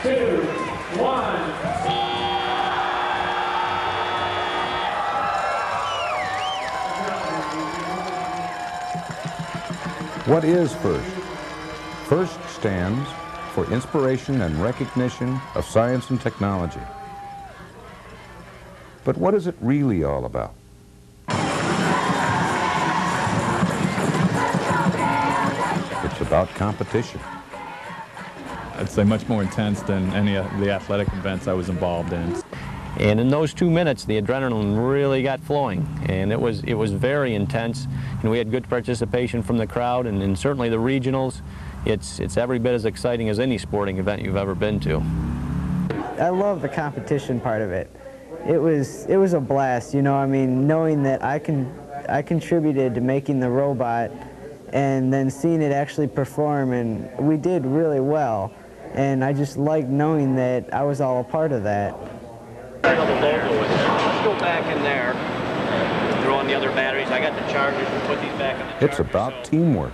2, 1. What is FIRST? FIRST stands for Inspiration and Recognition of Science and Technology. But what is it really all about? It's about competition. I'd say much more intense than any of the athletic events I was involved in. And in those 2 minutes, the adrenaline really got flowing, and it was very intense. And we had good participation from the crowd, and certainly the regionals. It's every bit as exciting as any sporting event you've ever been to. I love the competition part of it. It was a blast, you know. I mean, knowing that I contributed to making the robot, and then seeing it actually perform, and we did really well. And I just liked knowing that I was all a part of that. Right over there. Let's go back in there. Throw on the other batteries. I got the chargers. We'll put these back in the chargers. It's about teamwork.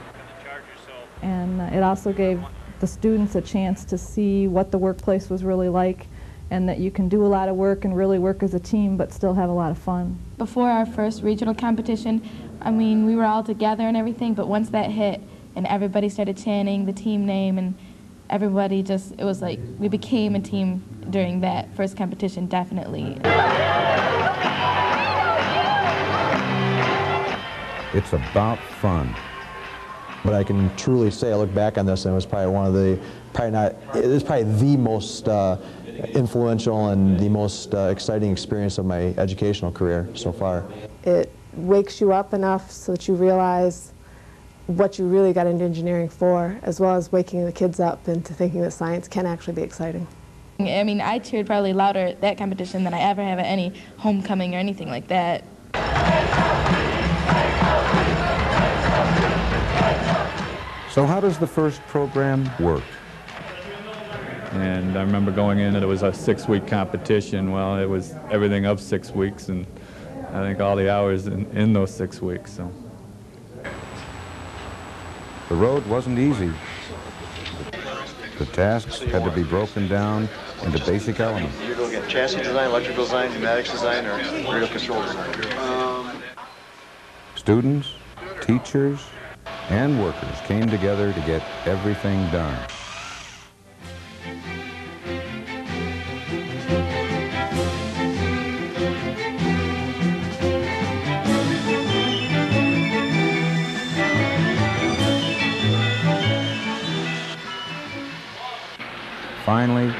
And it also gave the students a chance to see what the workplace was really like, and that you can do a lot of work and really work as a team but still have a lot of fun. Before our first regional competition, I mean, we were all together and everything, but once that hit and everybody started chanting the team name, and everybody just, it was like we became a team during that first competition, definitely. It's about fun. But I can truly say, I look back on this, and it was probably one of the, it was probably the most influential and the most exciting experience of my educational career so far. It wakes you up enough so that you realize what you really got into engineering for, as well as waking the kids up into thinking that science can actually be exciting. I mean, I cheered probably louder at that competition than I ever have at any homecoming or anything like that. So how does the FIRST program work? And I remember going in and it was a 6-week competition. Well, it was everything of 6 weeks, and I think all the hours in those 6 weeks. So The road wasn't easy. The tasks had to be broken down into basic elements. You're looking at chassis design, electrical design, pneumatics design, or radio control design? Students, teachers, and workers came together to get everything done. Finally,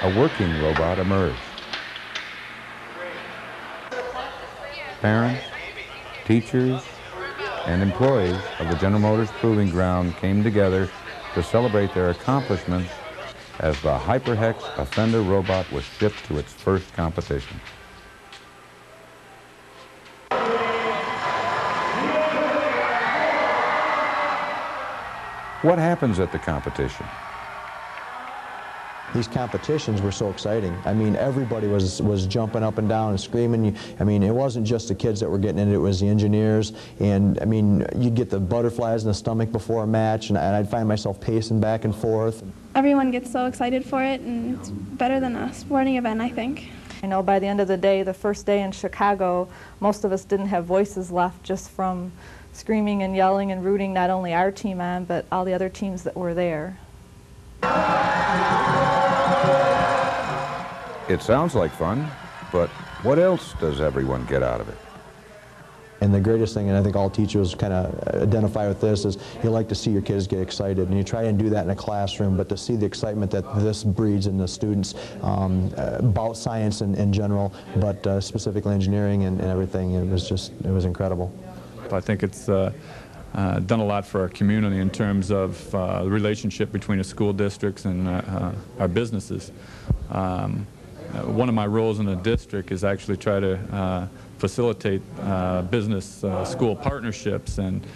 a working robot emerged. Parents, teachers, and employees of the General Motors Proving Ground came together to celebrate their accomplishments as the HyperHex Offender robot was shipped to its first competition. What happens at the competition? These competitions were so exciting. I mean, everybody was jumping up and down and screaming. I mean, it wasn't just the kids that were getting in it was the engineers. And I mean, you'd get the butterflies in the stomach before a match, and I'd find myself pacing back and forth. Everyone gets so excited for it, and it's better than a sporting event, I think. I know by the end of the day, the first day in Chicago, most of us didn't have voices left just from screaming and yelling and rooting not only our team on, but all the other teams that were there. It sounds like fun, but what else does everyone get out of it? And the greatest thing, and I think all teachers kind of identify with this, is you like to see your kids get excited, and you try and do that in a classroom, but to see the excitement that this breeds in the students about science in general, but specifically engineering and everything, it was incredible. I think it's done a lot for our community in terms of the relationship between the school districts and our businesses. One of my roles in the district is actually try to facilitate business school partnerships, and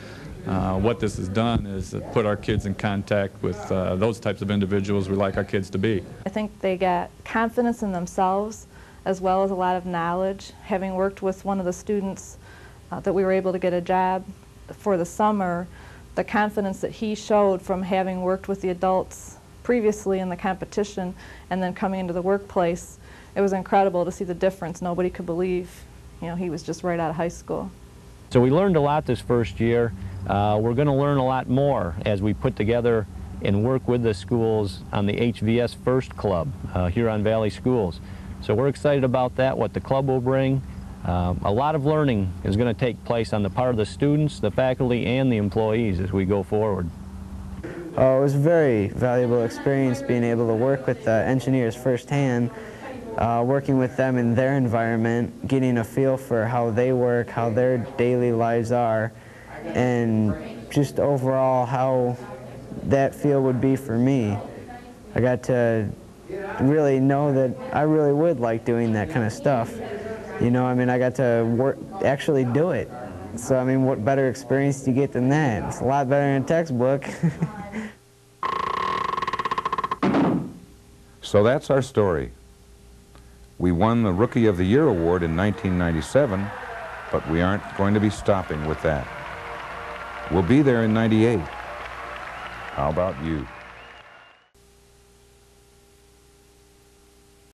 what this has done is put our kids in contact with those types of individuals we like our kids to be. I think they got confidence in themselves as well as a lot of knowledge. Having worked with one of the students that we were able to get a job for the summer, the confidence that he showed from having worked with the adults previously in the competition and then coming into the workplace, it was incredible to see the difference. Nobody could believe, you know, he was just right out of high school. So we learned a lot this first year. We're going to learn a lot more as we put together and work with the schools on the HVS FIRST Club, Huron Valley Schools. So we're excited about that, what the club will bring. A lot of learning is going to take place on the part of the students, the faculty, and the employees as we go forward. Oh, it was a very valuable experience being able to work with the engineers firsthand, working with them in their environment, getting a feel for how they work, how their daily lives are, and just overall how that field would be for me. I got to really know that I really would like doing that kind of stuff. You know, I mean, I got to actually do it. So, I mean, what better experience do you get than that? It's a lot better than a textbook. So that's our story. We won the Rookie of the Year award in 1997, but we aren't going to be stopping with that. We'll be there in '98. How about you?